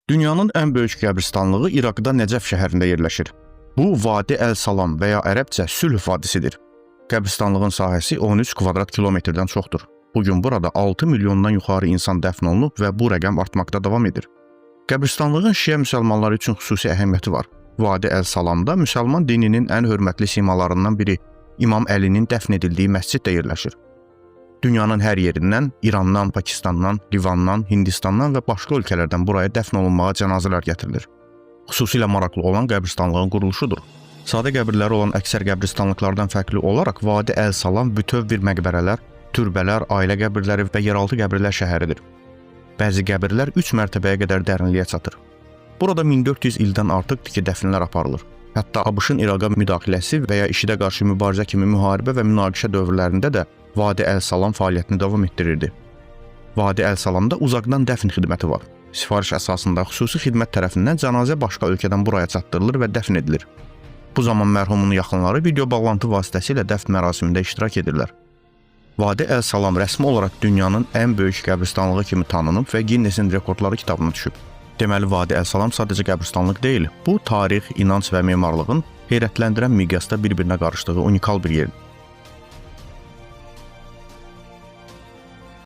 Dünyanın ən böyük qəbristanlığı İraqda Nəcəf şəhərində yerləşir. Bu, Vadi Əl-Salam və ya ərəbcə Sülh vadisidir. Qəbristanlığın sahəsi 13 kvadrat kilometrdən çoxdur. Bugün burada 6 milyondan yuxarı insan dəfn olunub və bu rəqəm artmaqda davam edir. Qəbristanlığın şiə müsəlmanları üçün xüsusi əhəmiyyəti var. Vadi Əl-Salamda müsəlman dininin ən hörmətli simalarından biri İmam Əlinin dəfn edildiyi məscid də yerləşir. Dünyanın hər yerindən, İrandan, Pakistandan, Livandan, Hindistandan və başqa ölkələrdən buraya dəfn olunmağa cənazələr gətirilir. Xüsusilə maraqlı olan qəbristanlığın quruluşudur. Sadə qəbirləri olan əksər qəbristanlıqlardan fərqli olaraq Vadi Əl-Salam bütöv bir məqbərələr, türbələr, ailə qəbirləri və yeraltı qəbirlər şəhəridir. Bəzi qəbirlər 3 mərtəbəyə qədər dərinliyə çatır. Burada 1400 ildən artıqdır ki, dəfnlər aparılır. Hətta ABŞ-ın İraqa müdaxiləsi və ya IŞİD-ə qarşı mübarizə kimi müharibə və münaqişə dövrlərində də Vadi Əl-Salam fəaliyyətini davam etdirirdi. Vadi Əl-Salamda uzaqdan dəfn xidməti var. Sifariş əsasında xüsusi xidmət tərəfindən cənazə başqa ölkədən buraya çatdırılır və dəfn edilir. Bu zaman mərhumun yaxınları video bağlantı vasitəsilə dəfn mərasimində iştirak edirlər. Vadi Əl-Salam rəsmi olaraq dünyanın ən böyük qəbristanlığı kimi tanınıb və Ginnesin rekordları kitabına düşüb. Deməli, Vadi Əl-Salam sadəcə qəbristanlıq deyil, bu tarix, inanc və memarlığın heyrətləndirən miqyasda bir-birinə qarışdığı unikal bir yerdir.